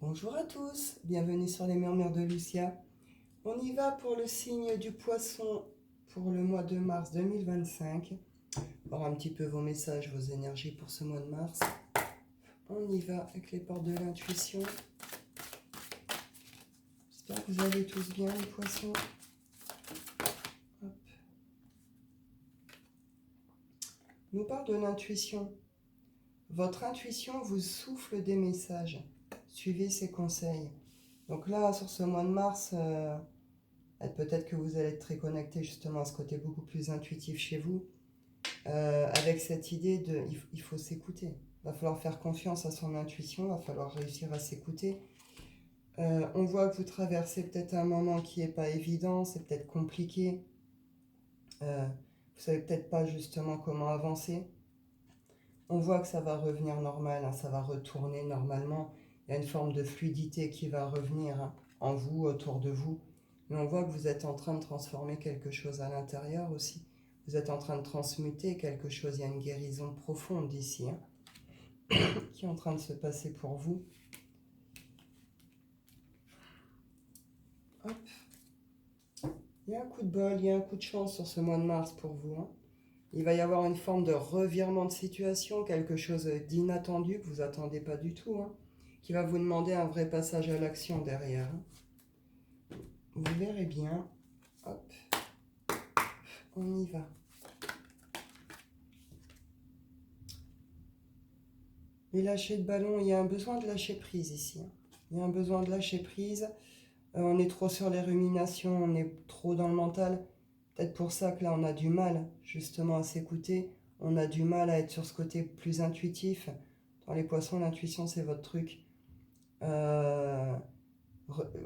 Bonjour à tous, bienvenue sur les murmures de Lucia. On y va pour le signe du poisson pour le mois de mars 2025. Voir un petit peu vos messages, vos énergies pour ce mois de mars. On y va avec les portes de l'intuition. J'espère que vous allez tous bien les poissons. Hop. Nous parle de l'intuition. Votre intuition vous souffle des messages. Suivez ses conseils. Donc là, sur ce mois de mars, peut-être que vous allez être très connecté justement à ce côté beaucoup plus intuitif chez vous. Avec cette idée de il faut s'écouter. Il va falloir faire confiance à son intuition, il va falloir réussir à s'écouter. On voit que vous traversez peut-être un moment qui n'est pas évident, c'est peut-être compliqué. Vous ne savez peut-être pas justement comment avancer. On voit que ça va revenir normal, hein, ça va retourner normalement. Il y a une forme de fluidité qui va revenir, hein, en vous, autour de vous. Mais on voit que vous êtes en train de transformer quelque chose à l'intérieur aussi. Vous êtes en train de transmuter quelque chose. Il y a une guérison profonde ici, hein, qui est en train de se passer pour vous. Hop. Il y a un coup de bol, il y a un coup de chance sur ce mois de mars pour vous, hein. Il va y avoir une forme de revirement de situation, quelque chose d'inattendu que vous n'attendez pas du tout, hein, qui va vous demander un vrai passage à l'action derrière, hein. Vous verrez bien. Hop. On y va. Les lâchers de ballon, il y a un besoin de lâcher prise ici, hein. Il y a un besoin de lâcher prise. On est trop sur les ruminations, on est trop dans le mental. Peut-être pour ça que là, on a du mal justement à s'écouter. On a du mal à être sur ce côté plus intuitif. Dans les poissons, l'intuition, c'est votre truc.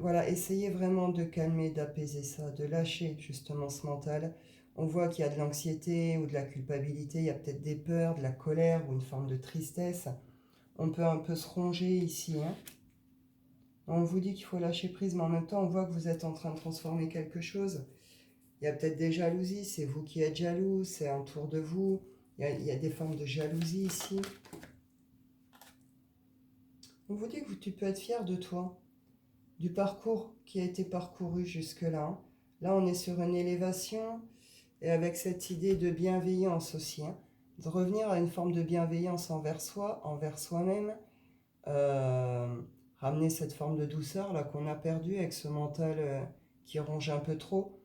Voilà, essayez vraiment de calmer, d'apaiser ça, de lâcher justement ce mental. On voit qu'il y a de l'anxiété ou de la culpabilité, il y a peut-être des peurs, de la colère ou une forme de tristesse. On peut un peu se ronger ici, hein. On vous dit qu'il faut lâcher prise, mais en même temps, on voit que vous êtes en train de transformer quelque chose. Il y a peut-être des jalousies, c'est vous qui êtes jaloux, c'est autour de vous. Il y a des formes de jalousie ici. On vous dit que tu peux être fier de toi, du parcours qui a été parcouru jusque-là, hein. Là, on est sur une élévation et avec cette idée de bienveillance aussi, hein, de revenir à une forme de bienveillance envers soi, envers soi-même. Ramener cette forme de douceur là qu'on a perdue avec ce mental qui ronge un peu trop.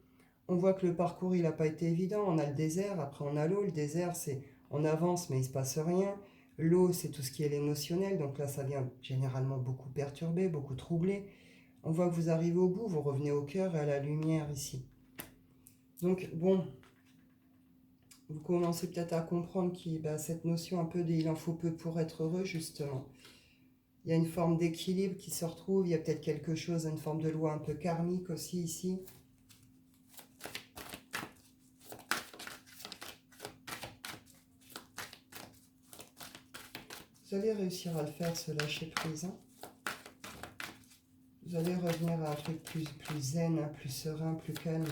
On voit que le parcours il n'a pas été évident. On a le désert, après on a l'eau. Le désert c'est on avance mais il ne se passe rien. L'eau c'est tout ce qui est l'émotionnel, donc là ça vient généralement beaucoup perturber, beaucoup troubler. On voit que vous arrivez au bout, vous revenez au cœur et à la lumière ici. Donc bon, vous commencez peut-être à comprendre cette notion un peu de il en faut peu pour être heureux justement. Il y a une forme d'équilibre qui se retrouve, il y a peut-être quelque chose, une forme de loi un peu karmique aussi ici. Vous allez réussir à le faire, ce lâcher prise, hein. Vous allez revenir à un truc plus zen, hein, plus serein, plus calme.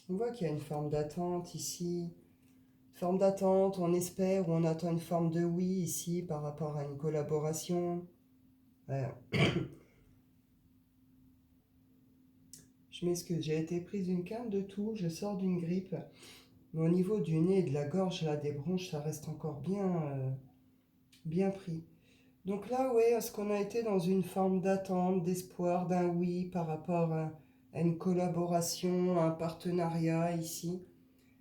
On voit qu'il y a une forme d'attente ici. Une forme d'attente, on espère ou on attend une forme de oui ici par rapport à une collaboration. Je m'excuse, j'ai été prise d'une canne de toux, je sors d'une grippe. Mais au niveau du nez et de la gorge, là, des bronches, ça reste encore bien pris. Donc là, oui, est-ce qu'on a été dans une forme d'attente, d'espoir, d'un oui par rapport à une collaboration, à un partenariat ici?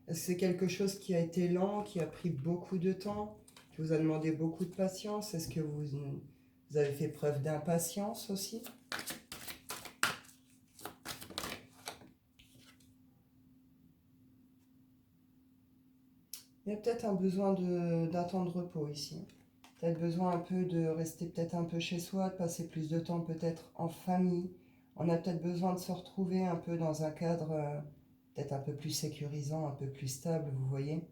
Est-ce que c'est quelque chose qui a été lent, qui a pris beaucoup de temps, qui vous a demandé beaucoup de patience? Est-ce que vous avez fait preuve d'impatience aussi? Il y a peut-être un besoin d'un temps de repos ici. Peut-être besoin un peu de rester peut-être un peu chez soi, de passer plus de temps peut-être en famille. On a peut-être besoin de se retrouver un peu dans un cadre peut-être un peu plus sécurisant, un peu plus stable, vous voyez.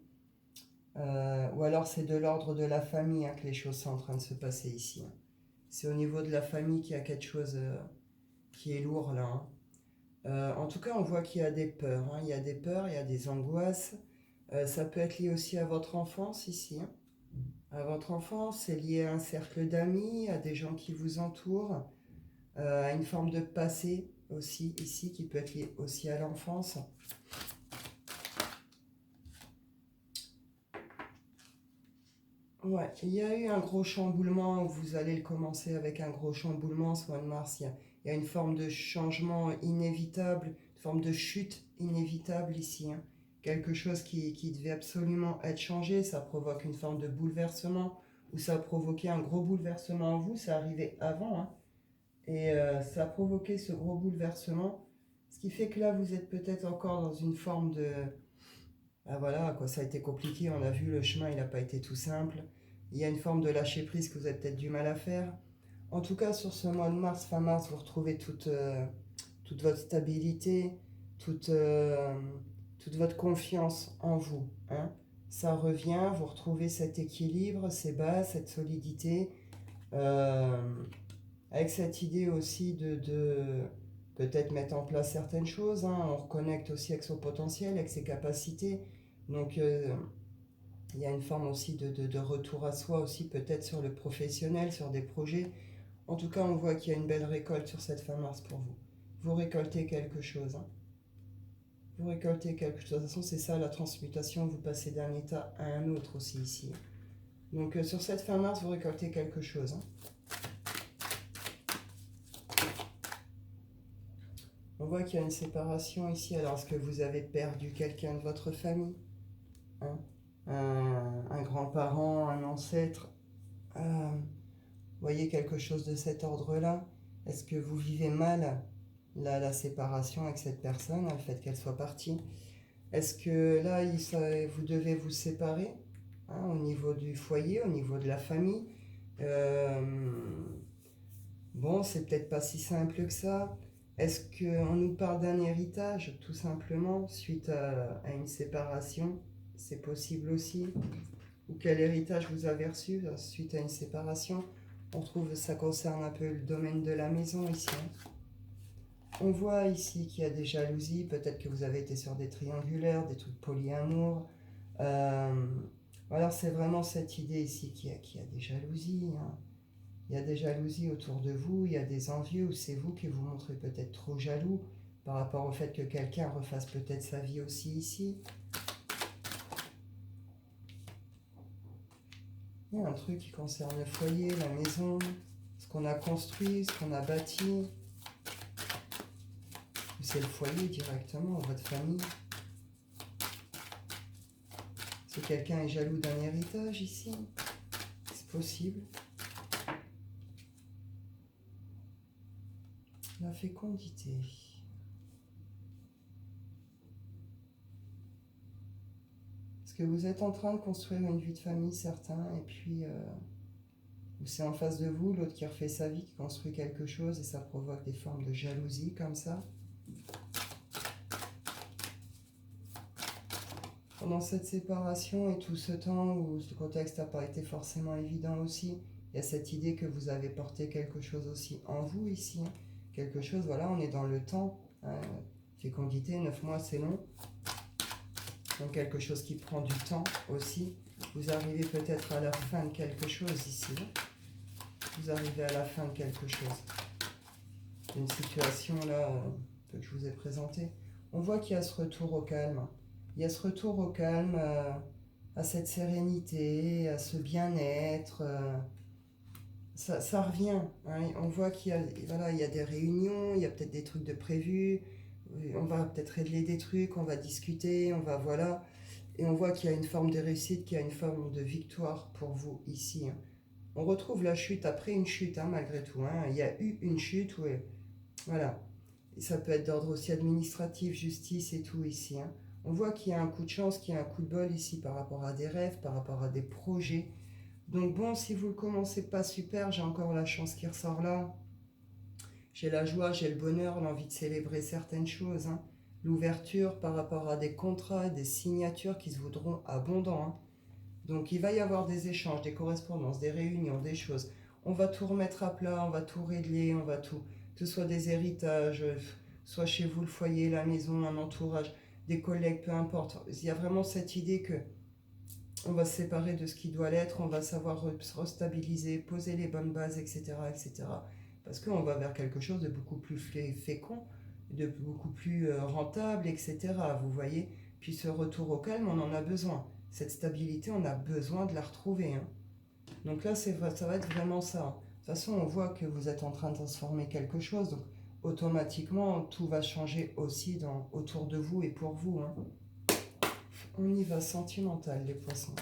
Ou alors c'est de l'ordre de la famille, hein, que les choses sont en train de se passer ici, hein. C'est au niveau de la famille qu'il y a quelque chose qui est lourd là, hein. En tout cas, on voit qu'il y a des peurs, hein. Il y a des peurs, il y a des angoisses. Ça peut être lié aussi à votre enfance ici, hein. À votre enfance, c'est lié à un cercle d'amis, à des gens qui vous entourent, à une forme de passé aussi ici qui peut être lié aussi à l'enfance. Ouais, il y a eu un gros chamboulement, vous allez le commencer avec un gros chamboulement ce mois de mars. Il y a une forme de changement inévitable, une forme de chute inévitable ici, hein. Quelque chose qui devait absolument être changé, ça provoque une forme de bouleversement, ou ça a provoqué un gros bouleversement en vous, ça arrivait avant, hein. Et ça a provoqué ce gros bouleversement, ce qui fait que là vous êtes peut-être encore dans une forme de... Ah voilà, quoi, ça a été compliqué, on a vu, le chemin il n'a pas été tout simple. Il y a une forme de lâcher prise que vous avez peut-être du mal à faire. En tout cas, sur ce mois de mars, fin mars, vous retrouvez toute votre stabilité, toute votre confiance en vous, hein. Ça revient, vous retrouvez cet équilibre, ces bases, cette solidité, euh, avec cette idée aussi de peut-être mettre en place certaines choses, hein. On reconnecte aussi avec son potentiel, avec ses capacités. Donc, il y a une forme aussi de retour à soi aussi, peut-être sur le professionnel, sur des projets. En tout cas, on voit qu'il y a une belle récolte sur cette fin mars pour vous. Vous récoltez quelque chose, hein. Vous récoltez quelque chose. De toute façon, c'est ça la transmutation. Vous passez d'un état à un autre aussi ici. Donc, sur cette fin mars, vous récoltez quelque chose, hein. On voit qu'il y a une séparation ici. Alors, est-ce que vous avez perdu quelqu'un de votre famille, hein? Un grand-parent, un ancêtre, voyez quelque chose de cet ordre-là? Est-ce que vous vivez mal la séparation avec cette personne, le fait qu'elle soit partie? Est-ce que là, vous devez vous séparer, hein, au niveau du foyer, au niveau de la famille? Euh, bon, c'est peut-être pas si simple que ça. Est-ce qu'on nous parle d'un héritage, tout simplement, suite à une séparation? C'est possible aussi. Ou quel héritage vous avez reçu suite à une séparation? On trouve que ça concerne un peu le domaine de la maison ici, hein. On voit ici qu'il y a des jalousies, peut-être que vous avez été sur des triangulaires, des trucs polyamour. Euh, alors c'est vraiment cette idée ici qu'il y a des jalousies, hein. Il y a des jalousies autour de vous, il y a des envieux, ou c'est vous qui vous montrez peut-être trop jaloux par rapport au fait que quelqu'un refasse peut-être sa vie aussi ici. Il y a un truc qui concerne le foyer, la maison, ce qu'on a construit, ce qu'on a bâti. C'est le foyer directement, votre famille. Si quelqu'un est jaloux d'un héritage ici, c'est possible. La fécondité. Est-ce que vous êtes en train de construire une vie de famille, certains, et puis ou c'est en face de vous, l'autre qui refait sa vie, qui construit quelque chose, et ça provoque des formes de jalousie comme ça. Pendant cette séparation et tout ce temps où ce contexte n'a pas été forcément évident aussi, il y a cette idée que vous avez porté quelque chose aussi en vous ici, hein. Quelque chose, voilà, on est dans le temps, hein. Fécondité, 9 mois c'est long. Donc quelque chose qui prend du temps aussi. Vous arrivez peut-être à la fin de quelque chose ici. Vous arrivez à la fin de quelque chose. Une situation là que je vous ai présentée. On voit qu'il y a ce retour au calme. Il y a ce retour au calme, à cette sérénité, à ce bien-être. Ça revient, hein. On voit qu'il y a, voilà, il y a des réunions, il y a peut-être des trucs de prévus. On va peut-être régler des trucs, on va discuter, on va, voilà. Et on voit qu'il y a une forme de réussite, qu'il y a une forme de victoire pour vous ici, hein. On retrouve la chute après une chute, hein, malgré tout, hein. Il y a eu une chute, ouais. Voilà. Et ça peut être d'ordre aussi administratif, justice et tout ici, hein. On voit qu'il y a un coup de chance, qu'il y a un coup de bol ici par rapport à des rêves, par rapport à des projets. Donc bon, si vous ne commencez pas super, j'ai encore la chance qui ressort là. J'ai la joie, j'ai le bonheur, l'envie de célébrer certaines choses, hein. L'ouverture par rapport à des contrats, des signatures qui se voudront abondants, hein. Donc il va y avoir des échanges, des correspondances, des réunions, des choses. On va tout remettre à plat, on va tout régler, on va tout, que ce soit des héritages, soit chez vous le foyer, la maison, un entourage, des collègues, peu importe. Il y a vraiment cette idée que on va se séparer de ce qui doit l'être, on va savoir se restabiliser, poser les bonnes bases, etc., etc. Parce qu'on va vers quelque chose de beaucoup plus fécond, de beaucoup plus rentable, etc. Vous voyez? Puis ce retour au calme, on en a besoin. Cette stabilité, on a besoin de la retrouver. Hein. Donc là, ça va être vraiment ça. De toute façon, on voit que vous êtes en train de transformer quelque chose. Donc automatiquement, tout va changer aussi autour de vous et pour vous. Hein. On y va sentimental, les poissons,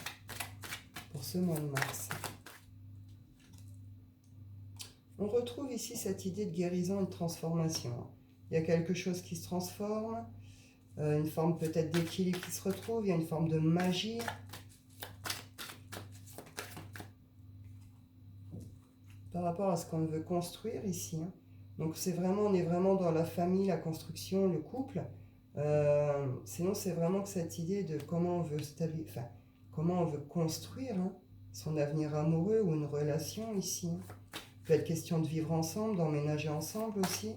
pour ce mois de mars. On retrouve ici cette idée de guérison et de transformation. Il y a quelque chose qui se transforme, une forme peut-être d'équilibre qui se retrouve, il y a une forme de magie. Par rapport à ce qu'on veut construire ici. Hein. Donc on est vraiment dans la famille, la construction, le couple. Sinon, c'est vraiment que cette idée de comment on veut comment on veut construire hein, son avenir amoureux ou une relation ici. Hein. Il peut être question de vivre ensemble, d'emménager ensemble aussi.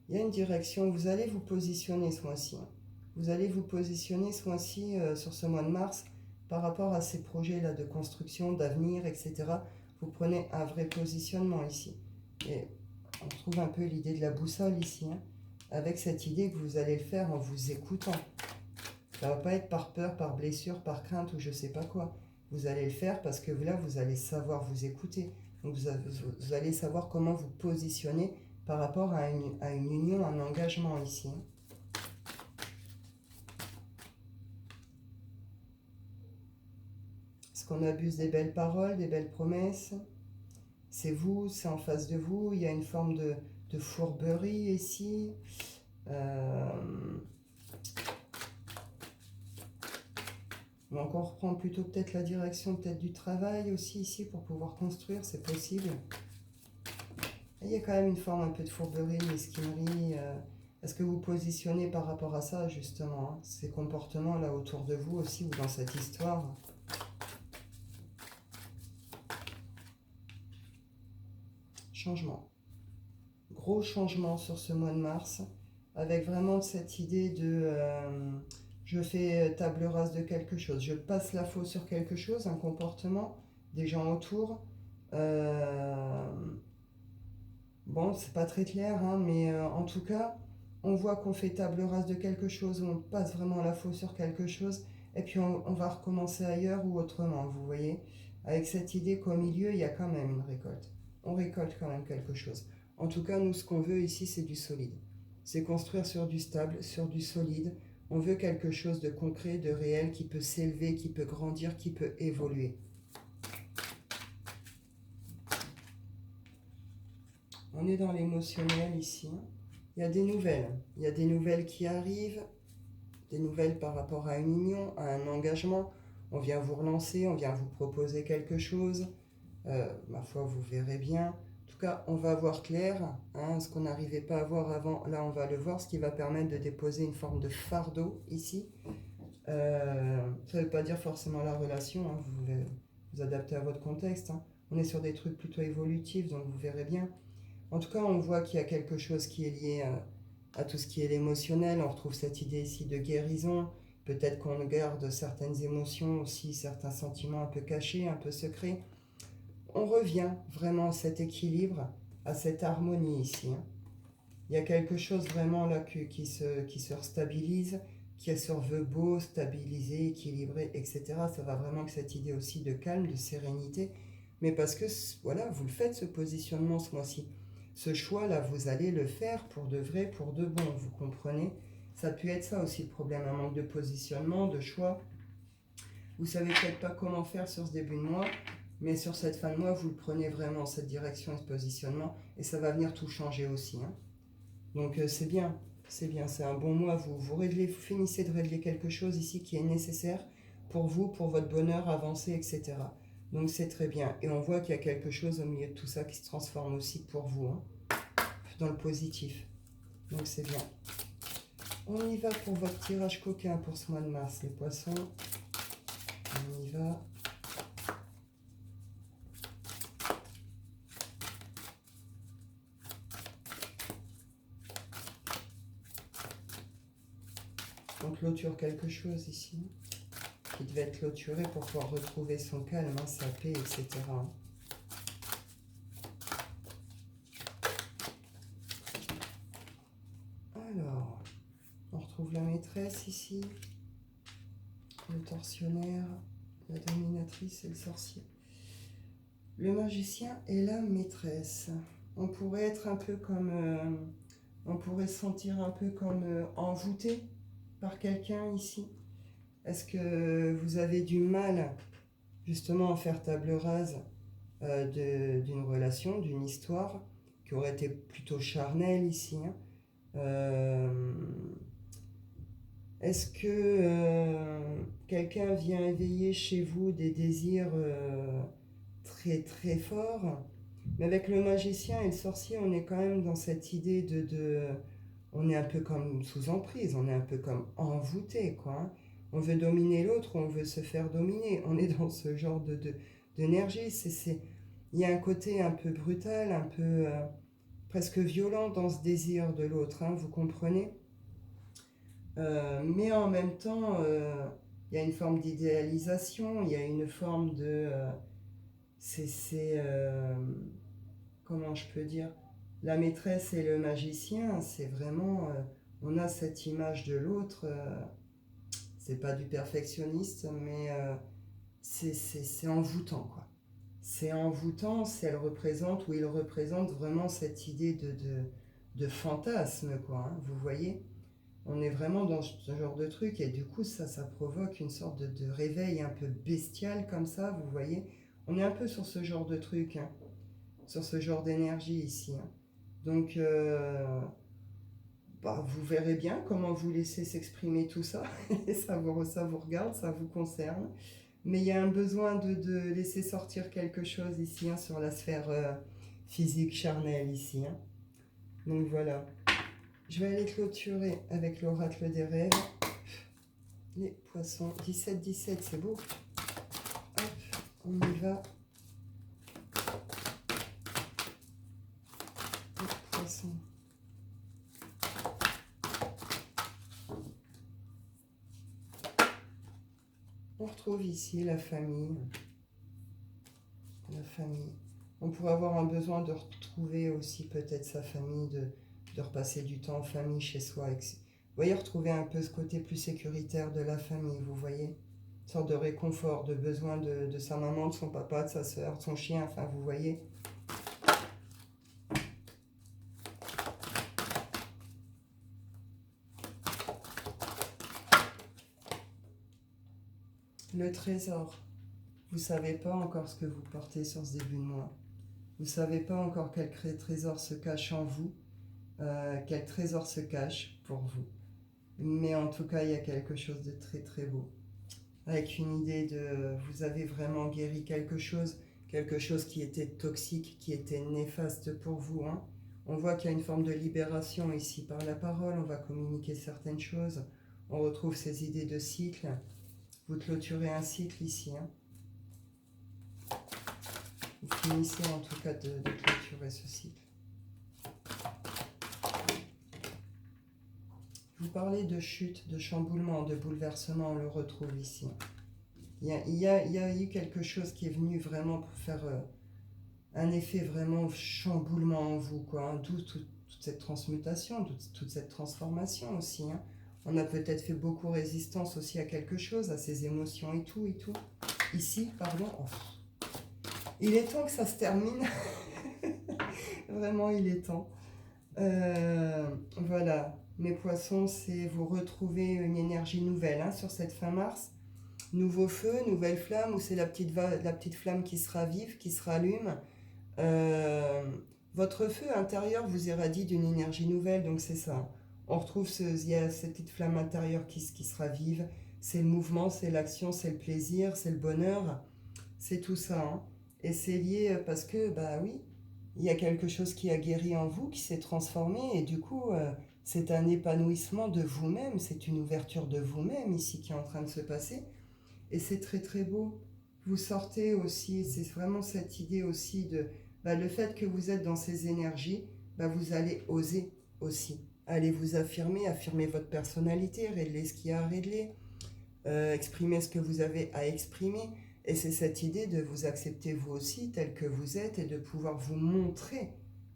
Il y a une direction, vous allez vous positionner ce mois-ci. Hein. Vous allez vous positionner ce mois-ci sur ce mois de mars par rapport à ces projets-là de construction, d'avenir, etc. Vous prenez un vrai positionnement ici. Et on trouve un peu l'idée de la boussole ici, hein, avec cette idée que vous allez le faire en vous écoutant. Ça ne va pas être par peur, par blessure, par crainte ou je ne sais pas quoi. Vous allez le faire parce que là, vous allez savoir vous écouter. Donc vous allez savoir comment vous positionner par rapport à une union, un engagement ici. Est-ce qu'on abuse des belles paroles, des belles promesses? C'est vous, c'est en face de vous. Il y a une forme de fourberie ici. Donc on reprend plutôt peut-être la direction peut-être du travail aussi ici pour pouvoir construire, c'est possible. Et il y a quand même une forme un peu de fourberie, de mesquinerie. Est-ce que vous positionnez par rapport à ça justement, hein, ces comportements là autour de vous aussi ou dans cette histoire? Changement. Gros changement sur ce mois de mars, avec vraiment cette idée de je fais table rase de quelque chose, je passe la faute sur quelque chose, un comportement, des gens autour. Bon, c'est pas très clair, hein, mais en tout cas, on voit qu'on fait table rase de quelque chose, on passe vraiment la faute sur quelque chose, et puis on va recommencer ailleurs ou autrement, vous voyez. Avec cette idée qu'au milieu, il y a quand même une récolte. On récolte quand même quelque chose. En tout cas, nous, ce qu'on veut ici, c'est du solide. C'est construire sur du stable, sur du solide. On veut quelque chose de concret, de réel, qui peut s'élever, qui peut grandir, qui peut évoluer. On est dans l'émotionnel ici. Il y a des nouvelles. Il y a des nouvelles qui arrivent. Des nouvelles par rapport à une union, à un engagement. On vient vous relancer, on vient vous proposer quelque chose. Ma foi, vous verrez bien. En tout cas, on va voir clair. Hein, ce qu'on n'arrivait pas à voir avant, là, on va le voir. Ce qui va permettre de déposer une forme de fardeau ici. Ça ne veut pas dire forcément la relation. Hein, vous vous adaptez à votre contexte. Hein. On est sur des trucs plutôt évolutifs, donc vous verrez bien. En tout cas, on voit qu'il y a quelque chose qui est lié à tout ce qui est l'émotionnel. On retrouve cette idée ici de guérison. Peut-être qu'on garde certaines émotions aussi, certains sentiments un peu cachés, un peu secrets. On revient vraiment à cet équilibre, à cette harmonie ici. Hein. Il y a quelque chose vraiment là qui se stabilise, qui se veut beau, stabilisé, équilibré, etc. Ça va vraiment avec cette idée aussi de calme, de sérénité. Mais parce que, voilà, vous le faites ce positionnement ce mois-ci. Ce choix-là, vous allez le faire pour de vrai, pour de bon, vous comprenez? Ça peut être ça aussi le problème, un manque de positionnement, de choix. Vous ne savez peut-être pas comment faire sur ce début de mois, mais sur cette fin de mois, vous le prenez vraiment, cette direction et ce positionnement, et ça va venir tout changer aussi. Hein. Donc c'est bien, c'est un bon mois. Vous finissez de régler quelque chose ici qui est nécessaire pour vous, pour votre bonheur avancé, etc. Donc c'est très bien. Et on voit qu'il y a quelque chose au milieu de tout ça qui se transforme aussi pour vous, hein, dans le positif. Donc c'est bien. On y va pour votre tirage coquin pour ce mois de mars, les poissons. On y va. On clôture quelque chose ici, qui devait être clôturé pour pouvoir retrouver son calme, hein, sa paix, etc. Alors, on retrouve la maîtresse ici, le tortionnaire, la dominatrice et le sorcier. Le magicien et la maîtresse. On pourrait être un peu comme... on pourrait se sentir un peu comme envoûté par quelqu'un ici. Est-ce que vous avez du mal justement à faire table rase d'une relation, d'une histoire qui aurait été plutôt charnelle ici, hein? Est-ce que quelqu'un vient éveiller chez vous des désirs très très forts? Mais avec le magicien et le sorcier, on est quand même dans cette idée on est un peu comme sous emprise, on est un peu comme envoûté, quoi, hein. On veut dominer l'autre, on veut se faire dominer. On est dans ce genre d'énergie. Il y a un côté un peu brutal, un peu presque violent dans ce désir de l'autre, hein, vous comprenez? Mais en même temps, il y a une forme d'idéalisation, il y a une forme de... comment je peux dire? La maîtresse et le magicien, c'est vraiment... on a cette image de l'autre, c'est pas du perfectionniste, mais c'est envoûtant, quoi. C'est envoûtant, elle représente, ou il représente vraiment cette idée de fantasme, quoi, hein, vous voyez? On est vraiment dans ce genre de truc et du coup ça provoque une sorte de réveil un peu bestial comme ça, vous voyez. On est un peu sur ce genre de truc, hein, sur ce genre d'énergie ici, hein. Donc vous verrez bien comment vous laissez s'exprimer tout ça. Et ça vous regarde, ça vous concerne. Mais il y a un besoin de laisser sortir quelque chose ici, hein, sur la sphère physique, charnelle ici, hein. Donc voilà. Je vais aller clôturer avec l'oracle des rêves. Les poissons, 17-17, c'est beau. Hop, on y va. Les poissons. On retrouve ici la famille. La famille. On pourrait avoir un besoin de retrouver aussi peut-être sa famille, de repasser du temps en famille chez soi. Vous voyez, retrouver un peu ce côté plus sécuritaire de la famille, vous voyez? Une sorte de réconfort, de besoin de sa maman, de son papa, de sa soeur, de son chien, enfin vous voyez. Le trésor. Vous ne savez pas encore ce que vous portez sur ce début de mois. Vous ne savez pas encore quel trésor se cache en vous, quel trésor se cache pour vous. Mais en tout cas, il y a quelque chose de très très beau. Avec une idée vous avez vraiment guéri quelque chose qui était toxique, qui était néfaste pour vous, hein. On voit qu'il y a une forme de libération ici par la parole, on va communiquer certaines choses, on retrouve ces idées de cycle. Vous clôturez un cycle ici, hein. Vous finissez en tout cas de clôturer ce cycle. Vous parlez de chute, de chamboulement, de bouleversement, on le retrouve ici. Il y a eu quelque chose qui est venu vraiment pour faire un effet vraiment chamboulement en vous, quoi, hein. D'où toute cette transmutation, toute cette transformation aussi, hein. On a peut-être fait beaucoup résistance aussi à quelque chose, à ses émotions et tout, et tout. Ici, pardon. Oh. Il est temps que ça se termine. Vraiment, il est temps. Voilà, mes poissons, c'est vous retrouvez une énergie nouvelle, hein, sur cette fin mars. Nouveau feu, nouvelle flamme, ou c'est la petite flamme qui se ravive, qui se rallume. Votre feu intérieur vous irradie d'une énergie nouvelle, donc c'est ça. On retrouve il y a cette petite flamme intérieure qui se ravive. C'est le mouvement, c'est l'action, c'est le plaisir, c'est le bonheur. C'est tout ça, hein. Et c'est lié parce que, bah oui, il y a quelque chose qui a guéri en vous, qui s'est transformé, et du coup, c'est un épanouissement de vous-même, c'est une ouverture de vous-même ici qui est en train de se passer. Et c'est très très beau. Vous sortez aussi, c'est vraiment cette idée aussi le fait que vous êtes dans ces énergies, vous allez oser aussi allez vous affirmer, affirmer votre personnalité, régler ce qu'il y a à régler, exprimer ce que vous avez à exprimer. Et c'est cette idée de vous accepter vous aussi tel que vous êtes et de pouvoir vous montrer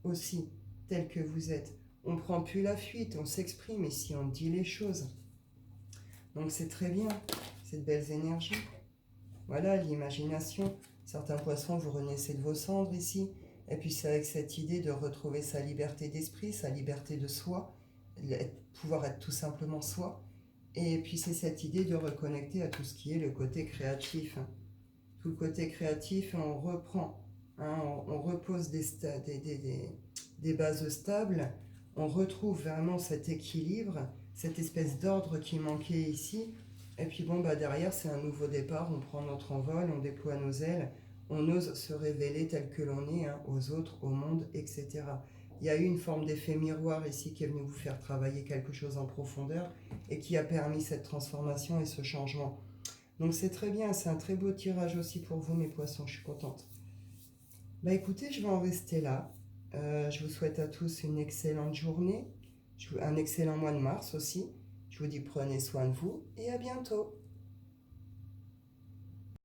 aussi tel que vous êtes. On ne prend plus la fuite, on s'exprime ici, on dit les choses. Donc c'est très bien, c'est de belles énergies. Voilà, l'imagination. Certains poissons, vous renaissez de vos cendres ici. Et puis c'est avec cette idée de retrouver sa liberté d'esprit, sa liberté de soi, pouvoir être tout simplement soi. Et puis c'est cette idée de reconnecter à tout ce qui est le côté créatif. Tout le côté créatif, on reprend, hein, on repose des bases stables, on retrouve vraiment cet équilibre, cette espèce d'ordre qui manquait ici. Et puis bon, bah derrière, c'est un nouveau départ, on prend notre envol, on déploie nos ailes, on ose se révéler tel que l'on est, hein, aux autres, au monde, etc. Il y a eu une forme d'effet miroir ici qui est venu vous faire travailler quelque chose en profondeur et qui a permis cette transformation et ce changement. Donc c'est très bien, c'est un très beau tirage aussi pour vous mes poissons, je suis contente. Bah écoutez, je vais en rester là. Je vous souhaite à tous une excellente journée, un excellent mois de mars aussi. Je vous dis prenez soin de vous et à bientôt.